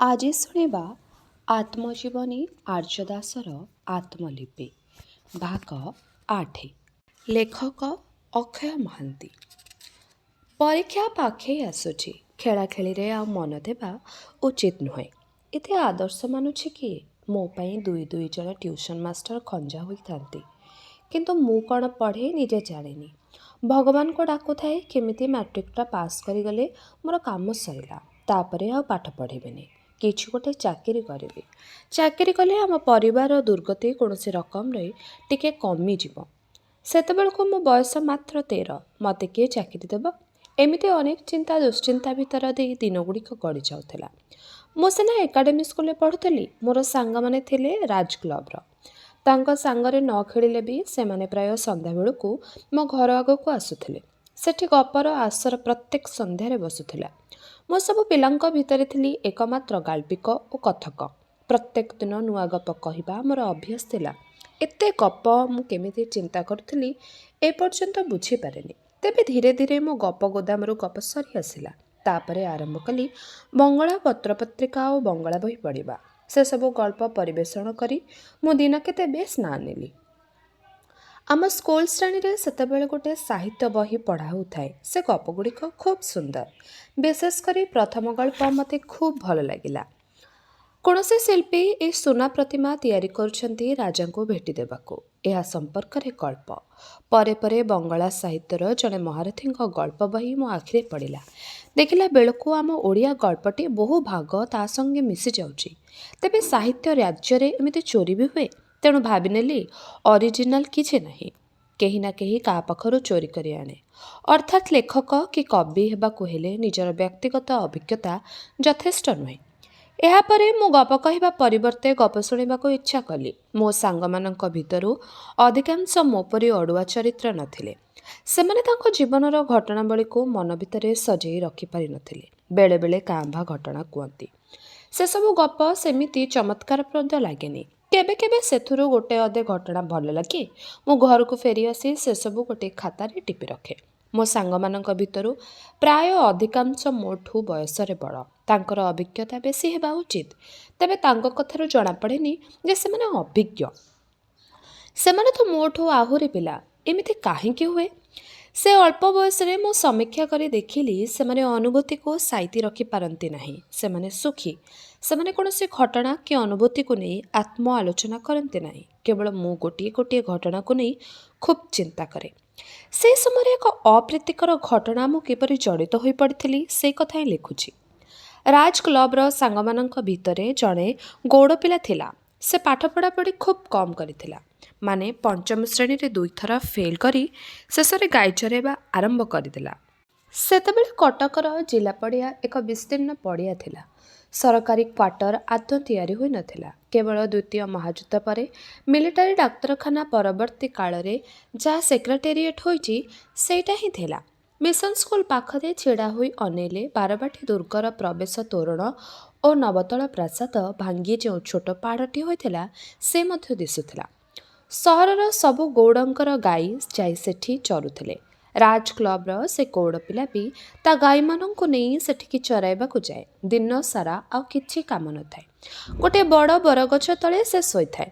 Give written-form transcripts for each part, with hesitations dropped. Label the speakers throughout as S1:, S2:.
S1: ଆଜି ଶୁଣିବା ଆତ୍ମଜୀବନୀ ଆର୍ଯ୍ୟଦାସର ଆତ୍ମଲିପି ଭାଗ 8। ଲେଖକ ଅକ୍ଷୟ ମହାନ୍ତି। ପରୀକ୍ଷା ପାଖେଇ ଆସୁଛି। ଖେଳାଖେଳିରେ ଆଉ ମନ ଦେବା ଉଚିତ ନୁହେଁ। ଏତେ ଆଦର୍ଶ ମାନୁଛି କିଏ? ମୋ ପାଇଁ ଦୁଇ ଜଣ ଟ୍ୟୁସନ୍ ମାଷ୍ଟର ଖଞ୍ଜା ହୋଇଥାନ୍ତି। କିନ୍ତୁ ମୁଁ କ'ଣ ପଢ଼େ ନିଜେ ଜାଣିନି। ଭଗବାନଙ୍କୁ ଡାକୁଥାଏ କେମିତି ମାଟ୍ରିକଟା ପାସ୍ କରିଗଲେ ମୋର କାମ ସରିଲା। ତାପରେ ଆଉ ପାଠ ପଢ଼ିବିନି। କିଛି ଗୋଟେ ଚାକିରି କରିବି। ଚାକିରି କଲେ ଆମ ପରିବାରର ଦୁର୍ଗତି କୌଣସି ରକମରେ ଟିକେ କମିଯିବ। ସେତେବେଳକୁ ମୋ ବୟସ ମାତ୍ର 13। ମୋତେ କିଏ ଚାକିରି ଦେବ? ଏମିତି ଅନେକ ଚିନ୍ତା ଦୁଶ୍ଚିନ୍ତା ଭିତର ଦେଇ ଦିନଗୁଡ଼ିକ ଗଡ଼ି ଯାଉଥିଲା। ମୁଁ ସିନା ଏକାଡେମୀ ସ୍କୁଲରେ ପଢ଼ୁଥିଲି। ମୋର ସାଙ୍ଗମାନେ ଥିଲେ ରାଜ କ୍ଲବର। ତାଙ୍କ ସାଙ୍ଗରେ ନ ଖେଳିଲେ ବି ସେମାନେ ପ୍ରାୟ ସନ୍ଧ୍ୟାବେଳକୁ ମୋ ଘର ଆଗକୁ ଆସୁଥିଲେ। ସେଠି ଗପର ଆସର ପ୍ରତ୍ୟେକ ସନ୍ଧ୍ୟାରେ ବସୁଥିଲା। ମୁଁ ସବୁ ପିଲାଙ୍କ ଭିତରେ ଥିଲି ଏକମାତ୍ର ଗାଳ୍ପିକ ଓ କଥକ। ପ୍ରତ୍ୟେକ ଦିନ ନୂଆ ଗପ କହିବା ମୋର ଅଭ୍ୟାସ ଥିଲା। ଏତେ ଗପ ମୁଁ କେମିତି ଚିନ୍ତା କରୁଥିଲି ଏପର୍ଯ୍ୟନ୍ତ ବୁଝିପାରେନି। ତେବେ ଧୀରେ ଧୀରେ ମୋ ଗପ ଗୋଦାମରୁ ଗପ ସରି ଆସିଲା। ତାପରେ ଆରମ୍ଭ କଲି ବଙ୍ଗଳା ପତ୍ରପତ୍ରିକା ଓ ବଙ୍ଗଳା ବହି ପଢ଼ିବା। ସେସବୁ ଗଳ୍ପ ପରିବେଷଣ କରି ମୁଁ ଦିନ କେତେ ବେଶ ନାଁ ନେଲି। ଆମ ସ୍କୁଲ ଶ୍ରେଣୀରେ ସେତେବେଳେ ଗୋଟେ ସାହିତ୍ୟ ବହି ପଢ଼ା ହେଉଥାଏ। ସେ ଗପଗୁଡ଼ିକ ଖୁବ୍ ସୁନ୍ଦର। ବିଶେଷ କରି ପ୍ରଥମ ଗଳ୍ପ ମୋତେ ଖୁବ୍ ଭଲ ଲାଗିଲା। କୌଣସି ଶିଳ୍ପୀ ଏହି ସୁନା ପ୍ରତିମା ତିଆରି କରୁଛନ୍ତି ରାଜାଙ୍କୁ ଭେଟି ଦେବାକୁ। ଏହା ସମ୍ପର୍କରେ ଗଳ୍ପ। ପରେ ପରେ ବଙ୍ଗଳା ସାହିତ୍ୟର ଜଣେ ମହାରଥୀଙ୍କ ଗଳ୍ପ ବହି ମୋ ଆଖିରେ ପଡ଼ିଲା। ଦେଖିଲା ବେଳକୁ ଆମ ଓଡ଼ିଆ ଗଳ୍ପଟି ବହୁ ଭାଗ ତା ସଙ୍ଗେ ମିଶି ଯାଉଛି। ତେବେ ସାହିତ୍ୟ ରାଜ୍ୟରେ ଏମିତି ଚୋରି ବି ହୁଏ। ତେଣୁ ଭାବିନେଲି ଅରିଜିନାଲ କିଛି ନାହିଁ। କେହି ନା କେହି କାହା ପାଖରୁ ଚୋରି କରି ଆଣେ। ଅର୍ଥାତ୍ ଲେଖକ କି କବି ହେବାକୁ ହେଲେ ନିଜର ବ୍ୟକ୍ତିଗତ ଅଭିଜ୍ଞତା ଯଥେଷ୍ଟ ନୁହେଁ। ଏହାପରେ ମୁଁ ଗପ କହିବା ପରିବର୍ତ୍ତେ ଗପ ଶୁଣିବାକୁ ଇଚ୍ଛା କଲି। ମୋ ସାଙ୍ଗମାନଙ୍କ ଭିତରୁ ଅଧିକାଂଶ ମୋ ପରି ଅଡ଼ୁଆ ଚରିତ୍ର ନଥିଲେ। ସେମାନେ ତାଙ୍କ ଜୀବନର ଘଟଣାବଳୀକୁ ମନ ଭିତରେ ସଜେଇ ରଖିପାରିନଥିଲେ। ବେଳେବେଳେ କାଁ ଭାଁ ଘଟଣା କୁହନ୍ତି। ସେସବୁ ଗପ ସେମିତି ଚମତ୍କାରପ୍ରଦ ଲାଗେନି। କେବେ କେବେ ସେଥିରୁ ଗୋଟେ ଅଧେ ଘଟଣା ଭଲ ଲାଗେ। ମୁଁ ଘରକୁ ଫେରି ଆସି ସେସବୁ ଗୋଟେ ଖାତାରେ ଟିପି ରଖେ। ମୋ ସାଙ୍ଗମାନଙ୍କ ଭିତରୁ ପ୍ରାୟ ଅଧିକାଂଶ ମୋଠୁ ବୟସରେ ବଡ଼। ତାଙ୍କର ଅଭିଜ୍ଞତା ବେଶୀ ହେବା ଉଚିତ। ତେବେ ତାଙ୍କ କଥାରୁ ଜଣାପଡ଼େନି ଯେ ସେମାନେ ଅଭିଜ୍ଞ। ସେମାନେ ତ ମୋଠୁ ଆହୁରି ପିଲା। ଏମିତି କାହିଁକି ହୁଏ? ସେ ଅଳ୍ପ ବୟସରେ ମୁଁ ସମୀକ୍ଷା କରି ଦେଖିଲି ସେମାନେ ଅନୁଭୂତିକୁ ସାଇତି ରଖିପାରନ୍ତି ନାହିଁ। ସେମାନେ ସୁଖୀ। ସେମାନେ କୌଣସି ଘଟଣା କି ଅନୁଭୂତିକୁ ନେଇ ଆତ୍ମ ଆଲୋଚନା କରନ୍ତି ନାହିଁ। କେବଳ ମୁଁ ଗୋଟିଏ ଘଟଣାକୁ ନେଇ ଖୁବ୍ ଚିନ୍ତା କରେ। ସେହି ସମୟରେ ଏକ ଅପ୍ରୀତିକର ଘଟଣା ମୁଁ କିପରି ଜଡ଼ିତ ହୋଇପଡ଼ିଥିଲି ସେ କଥା ହିଁ ଲେଖୁଛି। ରାଜ କ୍ଲବର ସାଙ୍ଗମାନଙ୍କ ଭିତରେ ଜଣେ ଗୌଡ଼ ପିଲା ଥିଲା। ସେ ପାଠ ପଢ଼ାପଢ଼ି ଖୁବ୍ କମ୍ କରିଥିଲା। ମାନେ ପଞ୍ଚମ ଶ୍ରେଣୀରେ 2 ଥର ଫେଲ୍ କରି ଶେଷରେ ଗାଈ ଚରାଇବା ଆରମ୍ଭ କରିଦେଲା। ସେତେବେଳେ କଟକର ଜିଲ୍ଲା ପଡ଼ିଆ ଏକ ବିସ୍ତୀର୍ଣ୍ଣ ପଡ଼ିଆ ଥିଲା। ସରକାରୀ କ୍ୱାର୍ଟର ଆଦୌ ତିଆରି ହୋଇନଥିଲା। କେବଳ ଦ୍ୱିତୀୟ ମହାଯୁଦ୍ଧ ପରେ ମିଲିଟାରୀ ଡାକ୍ତରଖାନା ପରବର୍ତ୍ତୀ କାଳରେ ଯାହା ସେକ୍ରେଟେରିଏଟ୍ ହୋଇଛି ସେଇଟା ହିଁ ଥିଲା। ମିଶନ ସ୍କୁଲ ପାଖରେ ଛିଡ଼ା ହୋଇ ଅନେଇଲେ ବାରବାଟୀ ଦୁର୍ଗର ପ୍ରବେଶ ତୋରଣ ଓ ନବତଳ ପ୍ରାସାଦ ଭାଙ୍ଗି ଯେଉଁ ଛୋଟ ପାହାଡ଼ଟି ହୋଇଥିଲା ସେ ମଧ୍ୟ ଦିଶୁଥିଲା। ସହରର ସବୁ ଗୌଡ଼ଙ୍କର ଗାଈ ଯାଇ ସେଠି ଚରୁଥିଲେ। ରାଜ କ୍ଲବର ସେ ଗୌଡ଼ ପିଲା ବି ତା ଗାଈମାନଙ୍କୁ ନେଇ ସେଠିକି ଚରାଇବାକୁ ଯାଏ। ଦିନ ସାରା ଆଉ କିଛି କାମ ନଥାଏ। ଗୋଟିଏ ବଡ଼ ବରଗଛ ତଳେ ସେ ଶୋଇଥାଏ।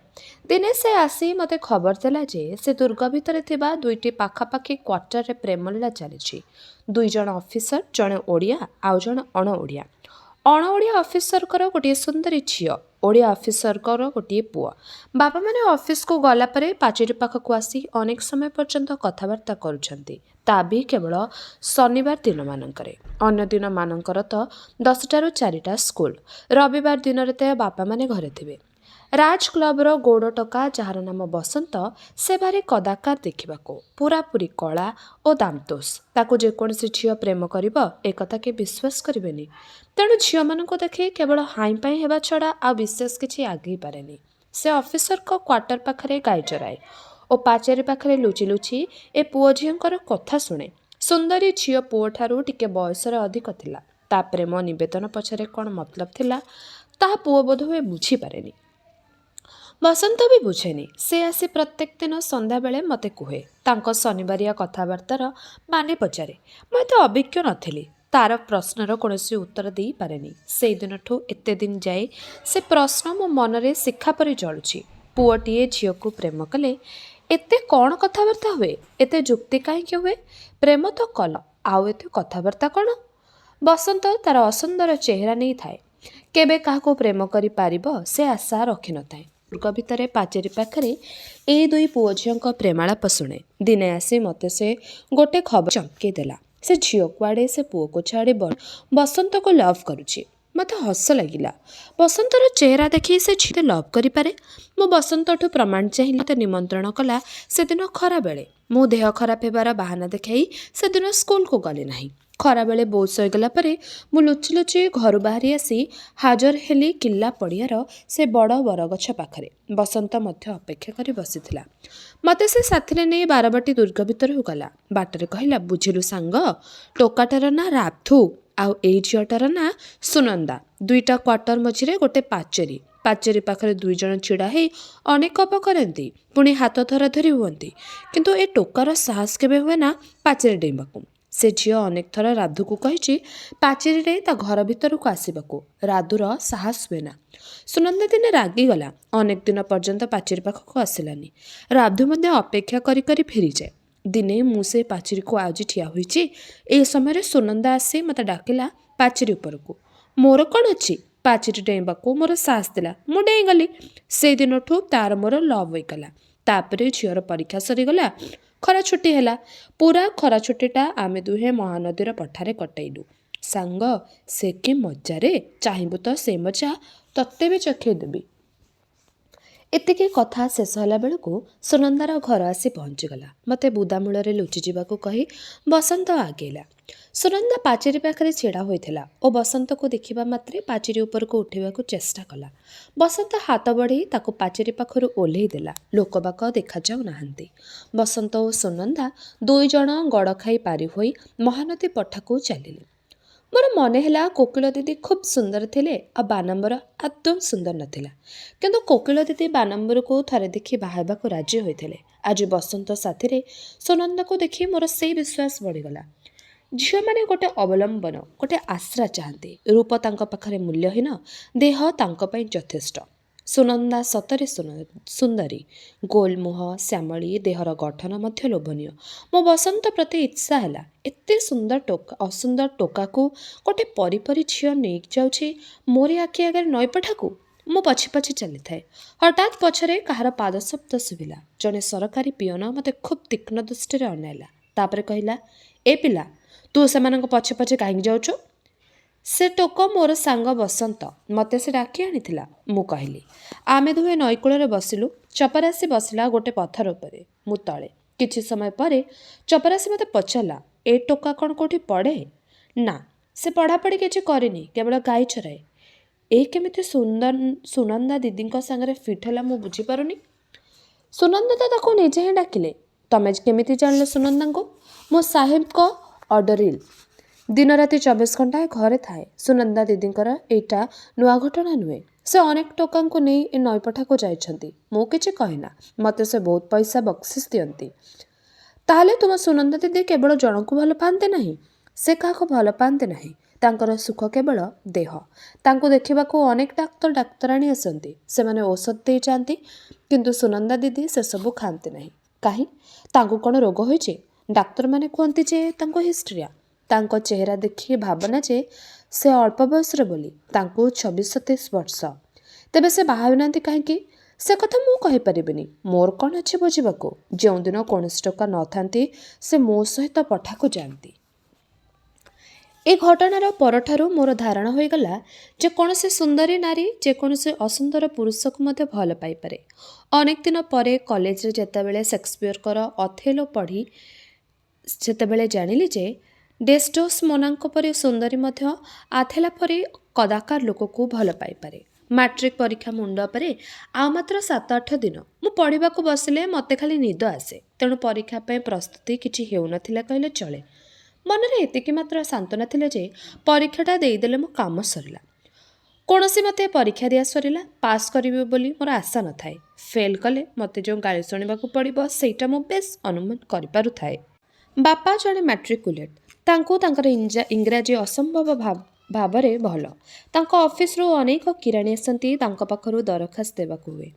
S1: ଦିନେ ସେ ଆସି ମୋତେ ଖବର ଦେଲା ଯେ ସେ ଦୁର୍ଗ ଭିତରେ ଥିବା 2ଟି ପାଖାପାଖି କ୍ୱାର୍ଟରରେ ପ୍ରେମଲୀଳା ଚାଲିଛି। 2 ଜଣ ଅଫିସର, ଜଣେ ଓଡ଼ିଆ ଆଉ ଜଣେ ଅଣ-ଓଡ଼ିଆ। ଅଣ-ଓଡ଼ିଆ ଅଫିସରଙ୍କର ଗୋଟିଏ ସୁନ୍ଦରୀ ଝିଅ, ଓଡ଼ିଆ ଅଫିସରଙ୍କର ଗୋଟିଏ ପୁଅ। ବାପାମାନେ ଅଫିସକୁ ଗଲା ପରେ ପାଚେରୀ ପାଖକୁ ଆସି ଅନେକ ସମୟ ପର୍ଯ୍ୟନ୍ତ କଥାବାର୍ତ୍ତା କରୁଛନ୍ତି। ତା ବି କେବଳ ଶନିବାର ଦିନମାନଙ୍କରେ। ଅନ୍ୟ ଦିନମାନଙ୍କର ତ 10ଟାରୁ 4ଟା ସ୍କୁଲ। ରବିବାର ଦିନରେ ତ ବାପାମାନେ ଘରେ ଥିବେ। ରାଜ କ୍ଲବର ଗୌଡ଼ ଟୋକା ଯାହାର ନାମ ବସନ୍ତ, ସେ ଭାରି କଦାକାର ଦେଖିବାକୁ। ପୂରାପୂରି କଳା ଓ ଦାମଦୋଷ। ତାକୁ ଯେକୌଣସି ଝିଅ ପ୍ରେମ କରିବ ଏକଥା କେହି ବିଶ୍ୱାସ କରିବେନି। ତେଣୁ ଝିଅମାନଙ୍କୁ ଦେଖି କେବଳ ହାଇଁ ପାଇଁ ହେବା ଛଡ଼ା ଆଉ ବିଶେଷ କିଛି ଆଗେଇ ପାରେନି। ସେ ଅଫିସରଙ୍କ କ୍ୱାର୍ଟର ପାଖରେ ଗାଈ ଚରାଏ ଓ ପାଚେରୀ ପାଖରେ ଲୁଚି ଲୁଚି ଏ ପୁଅ ଝିଅଙ୍କର କଥା ଶୁଣେ। ସୁନ୍ଦରୀ ଝିଅ ପୁଅଠାରୁ ଟିକେ ବୟସରେ ଅଧିକ ଥିଲା। ତା ପ୍ରେମ ନିବେଦନ ପଛରେ କ'ଣ ମତଲବ ଥିଲା ତାହା ପୁଅ ବୋଧହୁଏ ବୁଝିପାରେନି। ବସନ୍ତ ବି ବୁଝେନି। ସେ ଆସି ପ୍ରତ୍ୟେକ ଦିନ ସନ୍ଧ୍ୟାବେଳେ ମୋତେ କୁହେ। ତାଙ୍କ ଶନିବାରିଆ କଥାବାର୍ତ୍ତାର ମାନେ ପଚାରେ। ମୁଁ ଏତେ ଅଭିଜ୍ଞ ନଥିଲି। ତାର ପ୍ରଶ୍ନର କୌଣସି ଉତ୍ତର ଦେଇପାରେନି। ସେଇଦିନଠୁ ଏତେ ଦିନ ଯାଏ ସେ ପ୍ରଶ୍ନ ମୋ ମନରେ ଶିଖା ପରି ଜଳୁଛି। ପୁଅଟିଏ ଝିଅକୁ ପ୍ରେମ କଲେ ଏତେ କ'ଣ କଥାବାର୍ତ୍ତା ହୁଏ? ଏତେ ଯୁକ୍ତି କାହିଁକି ହୁଏ? ପ୍ରେମ ତ କଲ, ଆଉ ଏତେ କଥାବାର୍ତ୍ତା କ'ଣ? ବସନ୍ତ ତାର ଅସୁନ୍ଦର ଚେହେରା ନେଇଥାଏ। କେବେ କାହାକୁ ପ୍ରେମ କରିପାରିବ ସେ ଆଶା ରଖିନଥାଏ। ଦୁର୍ଗ ଭିତରେ ପାଚେରୀ ପାଖରେ ଏଇ ଦୁଇ ପୁଅ ଝିଅଙ୍କ ପ୍ରେମାଳାପ ଶୁଣେ। ଦିନେ ଆସି ମୋତେ ସେ ଗୋଟେ ଖବର ଚମକେଇ ଦେଲା। ସେ ଝିଅ କୁଆଡ଼େ ସେ ପୁଅକୁ ଛାଡ଼ି ବସନ୍ତକୁ ଲଭ୍ କରୁଛି। ମୋତେ ହସ ଲାଗିଲା। ବସନ୍ତର ଚେହେରା ଦେଖି ସେ ଝିଅକୁ ଲଭ୍ କରିପାରେ? ମୁଁ ବସନ୍ତଠୁ ପ୍ରମାଣ ଚାହିଁଲି। ମୋତେ ନିମନ୍ତ୍ରଣ କଲା ସେଦିନ ଖରାବେଳେ। ମୁଁ ଦେହ ଖରାପ ହେବାର ବାହାନା ଦେଖାଇ ସେଦିନ ସ୍କୁଲକୁ ଗଲି ନାହିଁ। ଖରାବେଳେ ବୋଉ ଶୋଇଗଲା ପରେ ମୁଁ ଲୁଚି ଲୁଚି ଘରୁ ବାହାରି ଆସି ହାଜର ହେଲି କିଲ୍ଲା ପଡ଼ିଆର ସେ ବଡ଼ ବରଗଛ ପାଖରେ। ବସନ୍ତ ମଧ୍ୟ ଅପେକ୍ଷା କରି ବସିଥିଲା। ମୋତେ ସେ ସାଥିରେ ନେଇ ବାରବାଟୀ ଦୁର୍ଗ ଭିତରକୁ ଗଲା। ବାଟରେ କହିଲା, ବୁଝିଲୁ ସାଙ୍ଗ, ଟୋକାଟାର ନାଁ ରାଧୁ, ଆଉ ଏଇ ଝିଅଟାର ନାଁ ସୁନନ୍ଦା। ଦୁଇଟା କ୍ୱାର୍ଟର ମଝିରେ ଗୋଟେ ପାଚେରୀ। ପାଚେରୀ ପାଖରେ ଦୁଇଜଣ ଛିଡ଼ା ହେଇ ଅନେକ ଗପ କରନ୍ତି, ପୁଣି ହାତ ଧରାଧରି ହୁଅନ୍ତି। କିନ୍ତୁ ଏ ଟୋକାର ସାହସ କେବେ ହୁଏ ନା ପାଚେରୀ ଡେଇଁବାକୁ। ସେ ଝିଅ ଅନେକ ଥର ରାଧୁକୁ କହିଛି ପାଚେରୀ ଡେଇଁ ତା ଘର ଭିତରକୁ ଆସିବାକୁ। ରାଧୁର ସାହସ ହୁଏ ନା। ସୁନନ୍ଦା ଦିନେ ରାଗିଗଲା। ଅନେକ ଦିନ ପର୍ଯ୍ୟନ୍ତ ପାଚେରୀ ପାଖକୁ ଆସିଲାନି। ରାଧୁ ମଧ୍ୟ ଅପେକ୍ଷା କରି କରି ଫେରିଯାଏ। ଦିନେ ମୁଁ ସେ ପାଚେରୀକୁ ଆଜି ଠିଆ ହୋଇଛି। ଏହି ସମୟରେ ସୁନନ୍ଦା ଆସି ମୋତେ ଡାକିଲା ପାଚେରୀ ଉପରକୁ। ମୋର କ'ଣ ଅଛି? ପାଚେରୀ ଡେଇଁବାକୁ ମୋର ସାହସ ଥିଲା, ମୁଁ ଡେଇଁଗଲି। ସେଇଦିନଠୁ ତାର ମୋର ଲଭ୍ ହୋଇଗଲା। ତାପରେ ଝିଅର ପରୀକ୍ଷା ସରିଗଲା, ଖରା ଛୁଟି ହେଲା। ପୁରା ଖରା ଛୁଟିଟା ଆମେ ଦୁହେଁ ମହାନଦୀର ପଠାରେ କଟାଇଲୁ। ସାଙ୍ଗ, ସେ କି ମଜାରେ! ଚାହିଁବୁ ତ ସେ ମଜା ତତେ ବି ଚଖେଇ ଦେବି। ଏତିକି କଥା ଶେଷ ହେଲା ବେଳକୁ ସୁନନ୍ଦାର ଘର ଆସି ପହଞ୍ଚିଗଲା। ମୋତେ ବୁଦାମୂଳରେ ଲୁଚିଯିବାକୁ କହି ବସନ୍ତ ଆଗେଇଲା। ସୁନନ୍ଦା ପାଚେରୀ ପାଖରେ ଛିଡ଼ା ହୋଇଥିଲା ଓ ବସନ୍ତକୁ ଦେଖିବା ମାତ୍ରେ ପାଚେରୀ ଉପରକୁ ଉଠିବାକୁ ଚେଷ୍ଟା କଲା। ବସନ୍ତ ହାତ ବଢ଼େଇ ତାକୁ ପାଚେରୀ ପାଖରୁ ଓହ୍ଲେଇ ଦେଲା। ଲୋକବାକ ଦେଖାଯାଉ ନାହାନ୍ତି। ବସନ୍ତ ଓ ସୁନନ୍ଦା ଦୁଇଜଣ ଗଡ଼ ଖାଇ ପାରି ହୋଇ ମହାନଦୀ ପଠାକୁ ଚାଲିଲେ। ମୋର ମନେ ହେଲା କୋକିଳ ଦିଦି ଖୁବ୍ ସୁନ୍ଦର ଥିଲେ ଆଉ ବାନାମ୍ବର ଆଦୌ ସୁନ୍ଦର ନଥିଲା। କିନ୍ତୁ କୋକିଳ ଦିଦି ବାନାମ୍ବରକୁ ଥରେ ଦେଖି ବାହା ହେବାକୁ ରାଜି ହୋଇଥିଲେ। ଆଜି ବସନ୍ତ ସାଥିରେ ସୁନନ୍ଦାକୁ ଦେଖି ମୋର ସେଇ ବିଶ୍ୱାସ ବଢ଼ିଗଲା। ଝିଅମାନେ ଗୋଟେ ଅବଲମ୍ବନ, ଗୋଟେ ଆଶ୍ରା ଚାହାନ୍ତି। ରୂପ ତାଙ୍କ ପାଖରେ ମୂଲ୍ୟହୀନ, ଦେହ ତାଙ୍କ ପାଇଁ ଯଥେଷ୍ଟ। ସୁନନ୍ଦା ସତରେ ସୁନ୍ଦରୀ। ଗୋଲ ମୁହଁ, ଶ୍ୟାମଳୀ, ଦେହର ଗଠନ ମଧ୍ୟ ଲୋଭନୀୟ। ମୋ ବସନ୍ତ ପ୍ରତି ଇର୍ଷା ହେଲା। ଏତେ ସୁନ୍ଦର ଅସୁନ୍ଦର ଟୋକାକୁ ଗୋଟେ ପରି ଝିଅ ନେଇକି ଯାଉଛି ମୋରି ଆଖି ଆଗରେ ନଈପଠାକୁ। ମୁଁ ପଛେ ପଛେ ଚାଲିଥାଏ। ହଠାତ୍ ପଛରେ କାହାର ପାଦ ଶବ୍ଦ ଶୁଭିଲା। ଜଣେ ସରକାରୀ ପିଅନ ମୋତେ ଖୁବ୍ ତୀକ୍ଷ୍ଣ ଦୃଷ୍ଟିରେ ଅନାଇଲା। ତାପରେ କହିଲା, ଏ ପିଲା, ତୁ ସେମାନଙ୍କ ପଛେ ପଛେ କାହିଁକି ଯାଉଛୁ? ସେ ଟୋକ ମୋର ସାଙ୍ଗ ବସନ୍ତ, ମୋତେ ସେ ଡାକି ଆଣିଥିଲା, ମୁଁ କହିଲି। ଆମେ ଦୁହେଁ ନଈକୂଳରେ ବସିଲୁ। ଚପରାସି ବସିଲା ଗୋଟେ ପଥର ଉପରେ, ମୁଁ ତଳେ। କିଛି ସମୟ ପରେ ଚପରାସି ମୋତେ ପଚାରିଲା, ଏ ଟୋକା କ'ଣ କେଉଁଠି ପଢ଼େ? ନା, ସେ ପଢ଼ାପଢ଼ି କିଛି କରିନି, କେବଳ ଗାଈ ଚରାଏ। ଏ କେମିତି ସୁନନ୍ଦା ଦିଦିଙ୍କ ସାଙ୍ଗରେ ଫିଟ୍ ହେଲା ମୁଁ ବୁଝିପାରୁନି। ସୁନନ୍ଦା ତ ତାକୁ ନିଜେ ହିଁ ଡାକିଲେ। ତମେ କେମିତି ଜାଣିଲ ସୁନନ୍ଦାଙ୍କୁ? ମୋ ସାହେବଙ୍କ ଅର୍ଡ଼ରିଲ। ଦିନରାତି 24 ଘଣ୍ଟା ଘରେ ଥାଏ। ସୁନନ୍ଦା ଦିଦିଙ୍କର ଏଇଟା ନୂଆ ଘଟଣା ନୁହେଁ। ସେ ଅନେକ ଟୋକାଙ୍କୁ ନେଇ ଏ ନଈପଠାକୁ ଯାଇଛନ୍ତି। ମୁଁ କିଛି କହେନା। ମୋତେ ସେ ବହୁତ ପଇସା ବକ୍ସିସ୍ ଦିଅନ୍ତି। ତାହେଲେ ତୁମ ସୁନନ୍ଦା ଦିଦି କେବଳ ଜଣକୁ ଭଲ ପାଆନ୍ତି ନାହିଁ? ସେ କାହାକୁ ଭଲ ପାଆନ୍ତି ନାହିଁ। ତାଙ୍କର ସୁଖ କେବଳ ଦେହ। ତାଙ୍କୁ ଦେଖିବାକୁ ଅନେକ ଡାକ୍ତରାଣୀ ଆସନ୍ତି। ସେମାନେ ଔଷଧ ଦେଇ ଯାଆନ୍ତି, କିନ୍ତୁ ସୁନନ୍ଦା ଦିଦି ସେସବୁ ଖାଆନ୍ତି ନାହିଁ। କାହିଁ? ତାଙ୍କୁ କ'ଣ ରୋଗ ହୋଇଛି? ଡାକ୍ତରମାନେ କୁହନ୍ତି ଯେ ତାଙ୍କୁ ହିଷ୍ଟ୍ରିଆ। ତାଙ୍କ ଚେହେରା ଦେଖି ଭାବନା ଯେ ସେ ଅଳ୍ପ ବୟସର ବୋଲି। ତାଙ୍କୁ 26-27 ବର୍ଷ। ତେବେ ସେ ବାହା ହେଉନାହାନ୍ତି କାହିଁକି? ସେ କଥା ମୁଁ କହିପାରିବିନି। ମୋର କ'ଣ ଅଛି ବୁଝିବାକୁ? ଯେଉଁଦିନ କୌଣସି ଟୋକା ନଥାନ୍ତି ସେ ମୋ ସହିତ ପଠାକୁ ଯାଆନ୍ତି। ଏ ଘଟଣାର ପରଠାରୁ ମୋର ଧାରଣା ହୋଇଗଲା ଯେ କୌଣସି ସୁନ୍ଦରୀ ନାରୀ ଯେକୌଣସି ଅସୁନ୍ଦର ପୁରୁଷକୁ ମଧ୍ୟ ଭଲ ପାଇପାରେ। ଅନେକ ଦିନ ପରେ କଲେଜରେ ଯେତେବେଳେ ସେକ୍ସପିୟରଙ୍କର ଅଥେଲୋ ପଢ଼ି ସେତେବେଳେ ଜାଣିଲି ଯେ ଡେସ୍ଡେମୋନାଙ୍କ ପରି ସୁନ୍ଦରୀ ମଧ୍ୟ ଆଥେଲା ପରି କଦାକାର ଲୋକକୁ ଭଲ ପାଇପାରେ। ମାଟ୍ରିକ ପରୀକ୍ଷା ମୁଣ୍ଡ ଉପରେ ଆଉ ମାତ୍ର 7-8 ଦିନ। ମୁଁ ପଢ଼ିବାକୁ ବସିଲେ ମୋତେ ଖାଲି ନିଦ ଆସେ। ତେଣୁ ପରୀକ୍ଷା ପାଇଁ ପ୍ରସ୍ତୁତି କିଛି ହେଉନଥିଲା କହିଲେ ଚଳେ। ମନରେ ଏତିକି ମାତ୍ର ସାନ୍ତ୍ୱନା ଥିଲା ଯେ ପରୀକ୍ଷାଟା ଦେଇଦେଲେ ମୋ କାମ ସରିଲା। କୌଣସି ମତେ ପରୀକ୍ଷା ଦିଆ ସରିଲା। ପାସ୍ କରିବି ବୋଲି ମୋର ଆଶା ନଥାଏ। ଫେଲ୍ କଲେ ମୋତେ ଯେଉଁ ଗାଳି ଶୁଣିବାକୁ ପଡ଼ିବ ସେଇଟା ମୁଁ ବେଶ୍ ଅନୁମାନ କରିପାରୁଥାଏ। ବାପା ଜଣେ ମାଟ୍ରିକୁଲେଟ୍। ତାଙ୍କୁ ତାଙ୍କର ଇଂରାଜୀ ଅସମ୍ଭବ ଭାବରେ ଭଲ। ତାଙ୍କ ଅଫିସରୁ ଅନେକ କିରାଣୀ ଆସନ୍ତି, ତାଙ୍କ ପାଖରୁ ଦରଖାସ୍ତ ଦେବାକୁ ହୁଏ।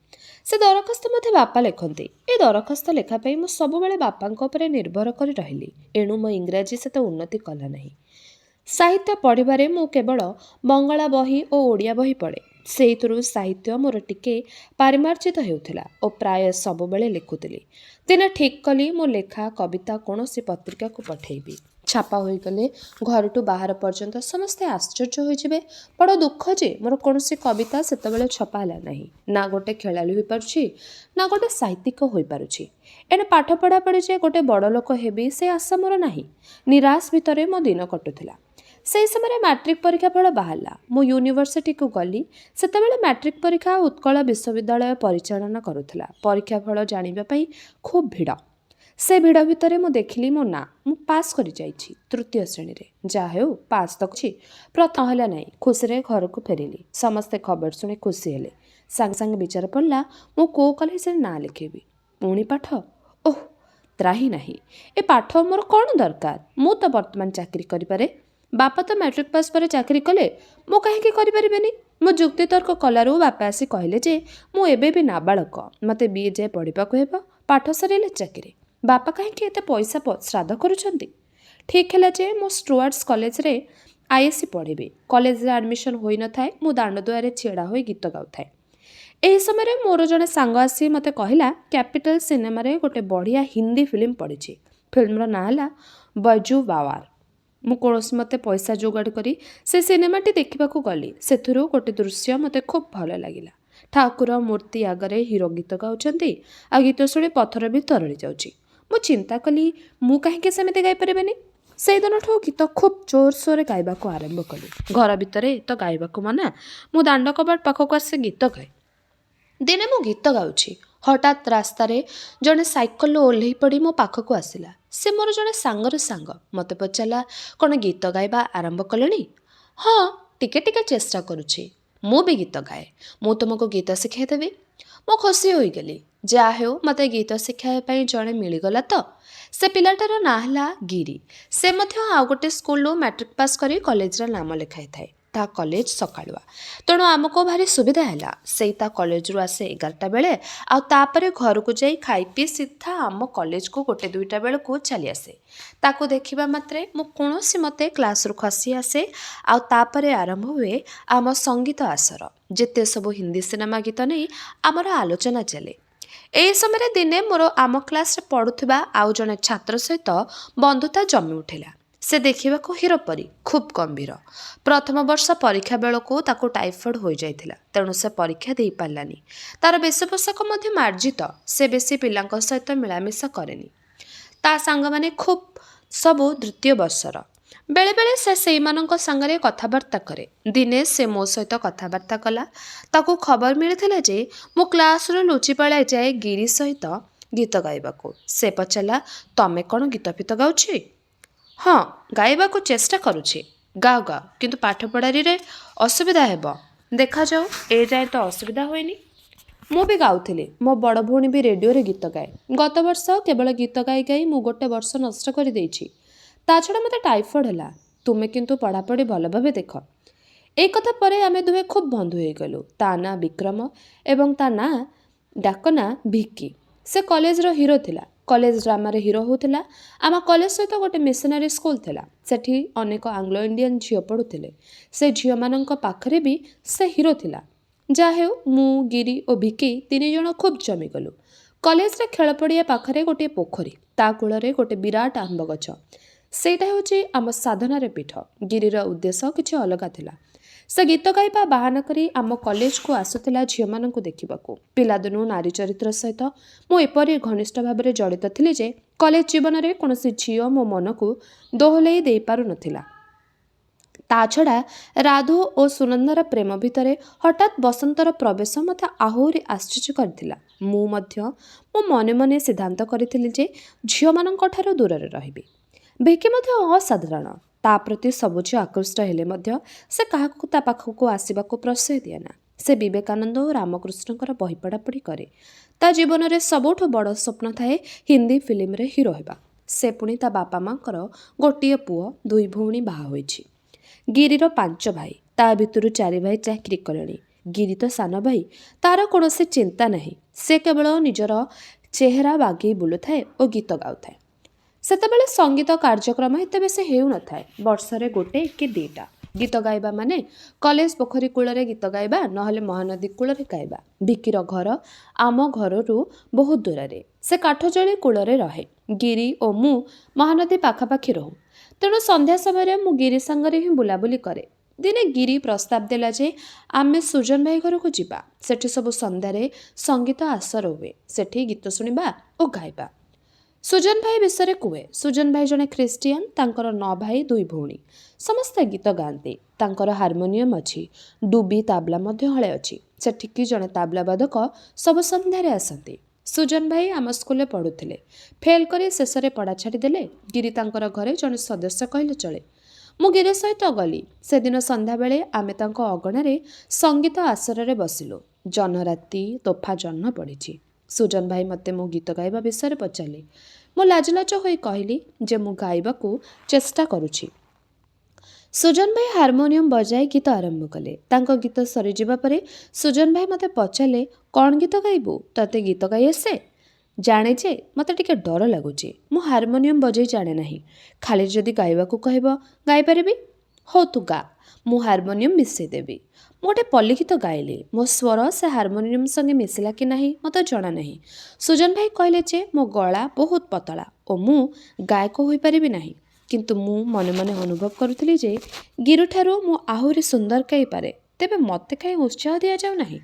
S1: ସେ ଦରଖାସ୍ତ ମଧ୍ୟ ବାପା ଲେଖନ୍ତି। ଏ ଦରଖାସ୍ତ ଲେଖା ପାଇଁ ମୁଁ ସବୁବେଳେ ବାପାଙ୍କ ଉପରେ ନିର୍ଭର କରି ରହିଲି। ଏଣୁ ମୋ ଇଂରାଜୀ ସେତେ ଉନ୍ନତି କଲା ନାହିଁ। ସାହିତ୍ୟ ପଢ଼ିବାରେ ମୁଁ କେବଳ ବଙ୍ଗଳା ବହି ଓ ଓଡ଼ିଆ ବହି ପଢ଼େ। ସେଇଥିରୁ ସାହିତ୍ୟ ମୋର ଟିକେ ପାରିମାର୍ଜିତ ହେଉଥିଲା ଓ ପ୍ରାୟ ସବୁବେଳେ ଲେଖୁଥିଲି। ଦିନେ ଠିକ୍ କଲି ମୋ ଲେଖା କବିତା କୌଣସି ପତ୍ରିକାକୁ ପଠାଇବି। ଛାପା ହୋଇଗଲେ ଘରଠୁ ବାହାର ପର୍ଯ୍ୟନ୍ତ ସମସ୍ତେ ଆଶ୍ଚର୍ଯ୍ୟ ହୋଇଯିବେ। ବଡ଼ ଦୁଃଖ ଯେ ମୋର କୌଣସି କବିତା ସେତେବେଳେ ଛପା ହେଲା ନାହିଁ। ନା ଗୋଟେ ଖେଳାଳି ହୋଇପାରୁଛି, ନା ଗୋଟେ ସାହିତ୍ୟିକ ହୋଇପାରୁଛି। ଏଣେ ପାଠ ପଢ଼ାପଢ଼ି ଯେ ଗୋଟେ ବଡ଼ ଲୋକ ହେବି ସେ ଆଶା ମୋର ନାହିଁ। ନିରାଶ ଭିତରେ ମୋ ଦିନ କଟୁଥିଲା। ସେହି ସମୟରେ ମାଟ୍ରିକ ପରୀକ୍ଷା ଫଳ ବାହାରିଲା। ମୁଁ ୟୁନିଭର୍ସିଟିକୁ ଗଲି। ସେତେବେଳେ ମାଟ୍ରିକ ପରୀକ୍ଷା ଉତ୍କଳ ବିଶ୍ୱବିଦ୍ୟାଳୟ ପରିଚାଳନା କରୁଥିଲା। ପରୀକ୍ଷା ଫଳ ଜାଣିବା ପାଇଁ ଖୁବ୍ ଭିଡ଼। ସେ ଭିଡ଼ ଭିତରେ ମୁଁ ଦେଖିଲି ମୋ ନାଁ। ମୁଁ ପାସ୍ କରିଯାଇଛି 3ୟ ଶ୍ରେଣୀରେ। ଯାହା ହେଉ ପାସ୍ ତ କରିଛି। ପ୍ରଥମ ହେଲା ନାହିଁ। ଖୁସିରେ ଘରକୁ ଫେରିଲି। ସମସ୍ତେ ଖବର ଶୁଣି ଖୁସି ହେଲେ। ସାଙ୍ଗେ ସାଙ୍ଗେ ବିଚାର ପଡ଼ିଲା ମୁଁ କେଉଁ କଲେଜରେ ନାଁ ଲେଖେଇବି। ପୁଣି ପାଠ, ଓଃ ତ୍ରାହି ନାହିଁ। ଏ ପାଠ ମୋର କ'ଣ ଦରକାର? ମୁଁ ତ ବର୍ତ୍ତମାନ ଚାକିରି କରିପାରେ। ବାପା ତ ମାଟ୍ରିକ ପାସ୍ ପରେ ଚାକିରି କଲେ, ମୁଁ କାହିଁକି କରିପାରିବେନି? ମୁଁ ଯୁକ୍ତିତର୍କ କଲାରୁ ବାପା ଆସି କହିଲେ ଯେ ମୁଁ ଏବେ ବି ନାବାଳକ, ମୋତେ ବିଏ ଯାଏ ପଢ଼ିବାକୁ ହେବ, ପାଠ ସରିଲେ ଚାକିରି। ବାପା କାହିଁକି ଏତେ ପଇସା ଶ୍ରାଦ୍ଧ କରୁଛନ୍ତି? ଠିକ୍ ହେଲା ଯେ ମୁଁ ଷ୍ଟୁଆର୍ଟସ୍ କଲେଜରେ ଆଇଏସ୍ସି ପଢ଼ିବି। କଲେଜରେ ଆଡ଼ମିସନ୍ ହୋଇନଥାଏ। ମୁଁ ଦାଣ୍ଡ ଦୁଆରେ ଛିଡ଼ା ହୋଇ ଗୀତ ଗାଉଥାଏ। ଏହି ସମୟରେ ମୋର ଜଣେ ସାଙ୍ଗ ଆସି ମୋତେ କହିଲା କ୍ୟାପିଟାଲ ସିନେମାରେ ଗୋଟେ ବଢ଼ିଆ ହିନ୍ଦୀ ଫିଲ୍ମ ପଡ଼ିଛି। ଫିଲ୍ମର ନାଁ ହେଲା ବୈଜୁ ବାୱାର। ମୁଁ କୌଣସି ମତେ ପଇସା ଯୋଗାଡ଼ କରି ସେ ସିନେମାଟି ଦେଖିବାକୁ ଗଲି। ସେଥିରୁ ଗୋଟେ ଦୃଶ୍ୟ ମୋତେ ଖୁବ୍ ଭଲ ଲାଗିଲା। ଠାକୁର ମୂର୍ତ୍ତି ଆଗରେ ହିରୋ ଗୀତ ଗାଉଛନ୍ତି, ଆଉ ଗୀତ ଶୁଣି ପଥର ବି ତରଳି ଯାଉଛି। ମୁଁ ଚିନ୍ତା କଲି ମୁଁ କାହିଁକି ସେମିତି ଗାଇପାରିବିନି। ସେଇଦିନଠୁ ଗୀତ ଖୁବ୍ ଜୋରସୋରରେ ଗାଇବାକୁ ଆରମ୍ଭ କଲି। ଘର ଭିତରେ ତ ଗାଇବାକୁ ମନା, ମୁଁ ଦାଣ୍ଡ କବାଟ ପାଖକୁ ଆସି ଗୀତ ଗାଏ। ଦିନେ ମୁଁ ଗୀତ ଗାଉଛି, ହଠାତ୍ ରାସ୍ତାରେ ଜଣେ ସାଇକେଲରୁ ଓହ୍ଲେଇ ପଡ଼ି ମୋ ପାଖକୁ ଆସିଲା। ସେ ମୋର ଜଣେ ସାଙ୍ଗର ସାଙ୍ଗ। ମୋତେ ପଚାରିଲା କ'ଣ ଗୀତ ଗାଇବା ଆରମ୍ଭ କଲେଣି? ହଁ, ଟିକେ ଟିକେ ଚେଷ୍ଟା କରୁଛି। ମୁଁ ବି ଗୀତ ଗାଏ। ମୁଁ ତୁମକୁ ଗୀତ ଶିଖାଇ ଦେବି। ମୁଁ ଖୁସି ହୋଇଗଲି। ଯାହା ହେଉ ମୋତେ ଗୀତ ଶିଖାଇବା ପାଇଁ ଜଣେ ମିଳିଗଲା ତ। ସେ ପିଲାଟାର ନାଁ ହେଲା ଗିରି। ସେ ମଧ୍ୟ ଆଉ ଗୋଟେ ସ୍କୁଲରୁ ମାଟ୍ରିକ ପାସ୍ କରି କଲେଜରେ ନାମ ଲେଖାଇଥାଏ। ତା କଲେଜ ସକାଳୁଆ, ତେଣୁ ଆମକୁ ଭାରି ସୁବିଧା ହେଲା। ସେଇ ତା କଲେଜରୁ ଆସେ 11ଟା ବେଳେ, ଆଉ ତାପରେ ଘରକୁ ଯାଇ ଖାଇ ପିଇ ସିଧା ଆମ କଲେଜକୁ 1-2ଟା ବେଳକୁ ଚାଲି ଆସେ। ତାକୁ ଦେଖିବା ମାତ୍ରେ ମୁଁ କୌଣସି ମତେ କ୍ଲାସରୁ ଖସି ଆସେ, ଆଉ ତାପରେ ଆରମ୍ଭ ହୁଏ ଆମ ସଙ୍ଗୀତ ଆସର। ଯେତେ ସବୁ ହିନ୍ଦୀ ସିନେମା ଗୀତ ନେଇ ଆମର ଆଲୋଚନା ଚାଲେ। ଏହି ସମୟରେ ଦିନେ ମୋର ଆମ କ୍ଲାସରେ ପଢ଼ୁଥିବା ଆଉ ଜଣେ ଛାତ୍ର ସହିତ ବନ୍ଧୁତା ଜମି ଉଠିଲା। ସେ ଦେଖିବାକୁ ହିରୋ ପରି, ଖୁବ୍ ଗମ୍ଭୀର। ପ୍ରଥମ ବର୍ଷ ପରୀକ୍ଷା ବେଳକୁ ତାକୁ ଟାଇଫଏଡ୍ ହୋଇଯାଇଥିଲା, ତେଣୁ ସେ ପରୀକ୍ଷା ଦେଇପାରିଲାନି। ତାର ବେଶ ପୋଷାକ ମଧ୍ୟ ମାର୍ଜିତ। ସେ ବେଶୀ ପିଲାଙ୍କ ସହିତ ମିଳାମିଶା କରେନି। ତା ସାଙ୍ଗମାନେ ଖୁବ୍ ସବୁ 3ୟ ବର୍ଷର। ବେଳେବେଳେ ସେ ସେଇମାନଙ୍କ ସାଙ୍ଗରେ କଥାବାର୍ତ୍ତା କରେ। ଦିନେ ସେ ମୋ ସହିତ କଥାବାର୍ତ୍ତା କଲା। ତାକୁ ଖବର ମିଳିଥିଲା ଯେ ମୁଁ କ୍ଲାସରୁ ଲୁଚି ପଳାଇ ଯାଏ ଗିରି ସହିତ ଗୀତ ଗାଇବାକୁ। ସେ ପଚାରିଲା ତମେ କ'ଣ ଗୀତ ଫିତ ଗାଉଛି? ହଁ, ଗାଇବାକୁ ଚେଷ୍ଟା କରୁଛି। ଗାଅ ଗାଅ, କିନ୍ତୁ ପାଠ ପଢ଼ାରେ ଅସୁବିଧା ହେବ। ଦେଖାଯାଉ, ଏ ଯାଏ ତ ଅସୁବିଧା ହୁଏନି। ମୁଁ ବି ଗାଉଥିଲି। ମୋ ବଡ଼ ଭଉଣୀ ବି ରେଡ଼ିଓରେ ଗୀତ ଗାଏ। ଗତ ବର୍ଷ କେବଳ ଗୀତ ଗାଇ ଗାଇ ମୁଁ ଗୋଟେ ବର୍ଷ ନଷ୍ଟ କରିଦେଇଛି। ତା ଛଡ଼ା ମୋତେ ଟାଇଫଏଡ୍ ହେଲା। ତୁମେ କିନ୍ତୁ ପଢ଼ାପଢ଼ି ଭଲ ଭାବେ ଦେଖ। ଏଇ କଥା ପରେ ଆମେ ଦୁହେଁ ଖୁବ୍ ବନ୍ଧୁ ହୋଇଗଲୁ। ତା ନାଁ ବିକ୍ରମ ଏବଂ ତା ଡାକ ନାଁ ଭିକି। ସେ କଲେଜର ହିରୋ ଥିଲା। କଲେଜ ଡ୍ରାମାରେ ହିରୋ ହେଉଥିଲା। ଆମ କଲେଜ ସହିତ ଗୋଟେ ମିଶନାରୀ ସ୍କୁଲ ଥିଲା। ସେଠି ଅନେକ ଆଙ୍ଗ୍ଲୋ ଇଣ୍ଡିଆନ ଝିଅ ପଢ଼ୁଥିଲେ। ସେ ଝିଅମାନଙ୍କ ପାଖରେ ବି ସେ ହିରୋ ଥିଲା। ଯାହା ହେଉ, ମୁଁ ଗିରି ଓ ଭିକି 3 ଜଣ ଖୁବ୍ ଜମିଗଲୁ। କଲେଜରେ ଖେଳ ପଡ଼ିଆ ପାଖରେ ଗୋଟିଏ ପୋଖରୀ, ତା କୂଳରେ ଗୋଟେ ବିରାଟ ଆମ୍ବ ଗଛ। ସେଇଟା ହେଉଛି ଆମ ସାଧନାର ପୀଠ। ଗିରିର ଉଦ୍ଦେଶ୍ୟ କିଛି ଅଲଗା ଥିଲା। ସେ ଗୀତ ଗାଇବା ବାହାନା କରି ଆମ କଲେଜକୁ ଆସୁଥିଲା ଝିଅମାନଙ୍କୁ ଦେଖିବାକୁ। ପିଲାଦିନୁ ନାରୀ ଚରିତ୍ର ସହିତ ମୁଁ ଏପରି ଘନିଷ୍ଠ ଭାବରେ ଜଡ଼ିତ ଥିଲି ଯେ କଲେଜ ଜୀବନରେ କୌଣସି ଝିଅ ମୋ ମନକୁ ଦୋହଲେଇ ଦେଇପାରୁନଥିଲା। ତା ଛଡ଼ା ରାଧୁ ଓ ସୁନନ୍ଦାର ପ୍ରେମ ଭିତରେ ହଠାତ୍ ବସନ୍ତର ପ୍ରବେଶ ମୋତେ ଆହୁରି ଆଶ୍ଚର୍ଯ୍ୟ କରିଥିଲା। ମୁଁ ମଧ୍ୟ ମୋ ମନେ ମନେ ସିଦ୍ଧାନ୍ତ କରିଥିଲି ଯେ ଝିଅମାନଙ୍କଠାରୁ ଦୂରରେ ରହିବି। ଭିକି ମଧ୍ୟ ଅସାଧାରଣ। ତା ପ୍ରତି ସବୁ ଝିଅ ଆକୃଷ୍ଟ ହେଲେ ମଧ୍ୟ ସେ କାହାକୁ ତା ପାଖକୁ ଆସିବାକୁ ପ୍ରଶ୍ରୟ ଦିଏନା। ସେ ବିବେକାନନ୍ଦ ଓ ରାମକୃଷ୍ଣଙ୍କର ବହି ପଢ଼ାପଢ଼ି କରେ। ତା ଜୀବନରେ ସବୁଠୁ ବଡ଼ ସ୍ୱପ୍ନ ଥାଏ ହିନ୍ଦୀ ଫିଲ୍ମରେ ହିରୋ ହେବା। ସେ ପୁଣି ତା ବାପା ମାଙ୍କର ଗୋଟିଏ ପୁଅ 2 ଭଉଣୀ ବାହା ହୋଇଛି। ଗିରିର 5 ଭାଇ, ତା ଭିତରୁ 4 ଭାଇ ଚାକିରି କଲେଣି। ଗିରି ତ ସାନ ଭାଇ, ତାର କୌଣସି ଚିନ୍ତା ନାହିଁ। ସେ କେବଳ ନିଜର ଚେହେରା ବାଗେଇ ବୁଲୁଥାଏ ଓ ଗୀତ ଗାଉଥାଏ। ସେତେବେଳେ ସଙ୍ଗୀତ କାର୍ଯ୍ୟକ୍ରମ ଏତେ ବେଶୀ ହେଉନଥାଏ। ବର୍ଷରେ 1 କି 2ଟା। ଗୀତ ଗାଇବା ମାନେ କଲେଜ ପୋଖରୀ କୂଳରେ ଗୀତ ଗାଇବା, ନହେଲେ ମହାନଦୀ କୂଳରେ ଗାଇବା। ଭିକିର ଘର ଆମ ଘରରୁ ବହୁତ ଦୂରରେ। ସେ କାଠଯୋଳି କୂଳରେ ରହେ। ଗିରି ଓ ମୁଁ ମହାନଦୀ ପାଖାପାଖି ରହୁ। ତେଣୁ ସନ୍ଧ୍ୟା ସମୟରେ ମୁଁ ଗିରି ସାଙ୍ଗରେ ହିଁ ବୁଲାବୁଲି କରେ। ଦିନେ ଗିରି ପ୍ରସ୍ତାବ ଦେଲା ଯେ ଆମେ ସୁଜନ ଭାଇ ଘରକୁ ଯିବା। ସେଠି ସବୁ ସନ୍ଧ୍ୟାରେ ସଙ୍ଗୀତ ଆସର ହୁଏ। ସେଠି ଗୀତ ଶୁଣିବା ଓ ଗାଇବା। ସୁଜନ ଭାଇ ବିଷୟରେ କୁହେ। ସୁଜନ ଭାଇ ଜଣେ ଖ୍ରୀଷ୍ଟିଆନ। ତାଙ୍କର 9 ଭାଇ 2 ଭଉଣୀ। ସମସ୍ତେ ଗୀତ ଗାଆନ୍ତି। ତାଙ୍କର ହାରମୋନିୟମ ଅଛି। ଡୁବି ତାବଲା ମଧ୍ୟ ହଳେ ଅଛି। ସେଠିକି ଜଣେ ତାବଲା ବାଦକ ସବୁ ସନ୍ଧ୍ୟାରେ ଆସନ୍ତି। ସୁଜନ ଭାଇ ଆମ ସ୍କୁଲରେ ପଢ଼ୁଥିଲେ। ଫେଲ୍ କରି ଶେଷରେ ପଢ଼ା ଛାଡ଼ିଦେଲେ। ଗିରି ତାଙ୍କର ଘରେ ଜଣେ ସଦସ୍ୟ କହିଲେ ଚଳେ। ମୁଁ ଗିରି ସହିତ ଗଲି। ସେଦିନ ସନ୍ଧ୍ୟାବେଳେ ଆମେ ତାଙ୍କ ଅଗଣାରେ ସଙ୍ଗୀତ ଆସରରେ ବସିଲୁ। ଜହ୍ନରାତି ତୋଫା ଜହ୍ନ ପଡ଼ିଛି। ସୁଜନ ଭାଇ ମୋତେ ମୋ ଗୀତ ଗାଇବା ବିଷୟରେ ପଚାରିଲେ। ମୁଁ ଲାଜଲାଜ ହୋଇ କହିଲି ଯେ ମୁଁ ଗାଇବାକୁ ଚେଷ୍ଟା କରୁଛି। ସୁଜନ ଭାଇ ହାରମୋନିୟମ ବଜାଇ ଗୀତ ଆରମ୍ଭ କଲେ। ତାଙ୍କ ଗୀତ ସରିଯିବା ପରେ ସୁଜନ ଭାଇ ମୋତେ ପଚାରିଲେ, କ'ଣ ଗୀତ ଗାଇବୁ? ତତେ ଗୀତ ଗାଇ ଆସେ? ଜାଣେ ଯେ ମୋତେ ଟିକେ ଡର ଲାଗୁଛି। ମୁଁ ହାରମୋନିୟମ ବଜାଇ ଜାଣେ ନାହିଁ। ଖାଲି ଯଦି ଗାଇବାକୁ କହିବ ଗାଇପାରିବି। ହଉ ତୁ ଗା, ମୁଁ ହାରମୋନିୟମ ମିଶାଇ ଦେବି। ମୁଁ ଗୋଟେ ପଲ୍ଲୀ ଗୀତ ଗାଇଲି। ମୋ ସ୍ୱର ସେ ହାରମୋନିୟମ ସଙ୍ଗେ ମିଶିଲା କି ନାହିଁ ମୋତେ ଜଣା ନାହିଁ। ସୁଜନ ଭାଇ କହିଲେ ଯେ ମୋ ଗଳା ବହୁତ ପତଳା ଓ ମୁଁ ଗାୟକ ହୋଇପାରିବି ନାହିଁ। କିନ୍ତୁ ମୁଁ ମନେ ମନେ ଅନୁଭବ କରୁଥିଲି ଯେ ଗିରିଠାରୁ ମୁଁ ଆହୁରି ସୁନ୍ଦର ଗାଇପାରେ। ତେବେ ମୋତେ କାହିଁ ଉତ୍ସାହ ଦିଆଯାଉ ନାହିଁ?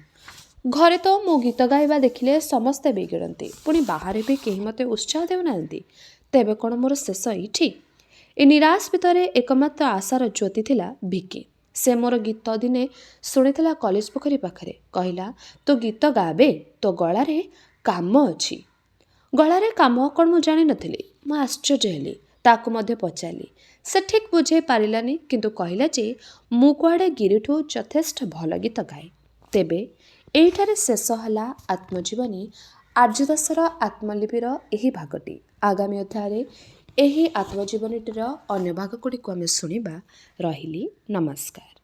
S1: ଘରେ ତ ମୋ ଗୀତ ଗାଇବା ଦେଖିଲେ ସମସ୍ତେ ବିଗିଡ଼ନ୍ତି। ପୁଣି ବାହାରେ ବି କେହି ମୋତେ ଉତ୍ସାହ ଦେଉନାହାନ୍ତି। ତେବେ କ'ଣ ମୋର ଶେଷ ଏଇଠି? ଏ ନିରାଶ ଭିତରେ ଏକମାତ୍ର ଆଶାର ଜ୍ୟୋତି ଥିଲା ଭିକି। ସେ ମୋର ଗୀତ ଦିନେ ଶୁଣିଥିଲା କଲେଜ ପୋଖରୀ ପାଖରେ। କହିଲା, ତୁ ଗୀତ ଗାବେ, ତୋ ଗଳାରେ କାମ ଅଛି। ଗଳାରେ କାମ କ'ଣ ମୁଁ ଜାଣିନଥିଲି। ମୁଁ ଆଶ୍ଚର୍ଯ୍ୟ ହେଲି। ତାକୁ ମଧ୍ୟ ପଚାରିଲି। ସେ ଠିକ୍ ବୁଝାଇ ପାରିଲାନି, କିନ୍ତୁ କହିଲା ଯେ ମୁଁ କୁଆଡ଼େ ଗିରିଠୁ ଯଥେଷ୍ଟ ଭଲ ଗୀତ ଗାଏ। ତେବେ ଏଇଠାରେ ଶେଷ ହେଲା ଆତ୍ମଜୀବନୀ ଆର୍ଯ୍ୟଦାସର ଆତ୍ମଲିପିର ଏହି ଭାଗଟି। ଆଗାମୀ ଅଧ୍ୟାୟରେ ଏହି ଆତ୍ମଜୀବନୀଟିର ଅନ୍ୟ ଭାଗଗୁଡ଼ିକୁ ଆମେ ଶୁଣିବା। ରହିଲି, ନମସ୍କାର।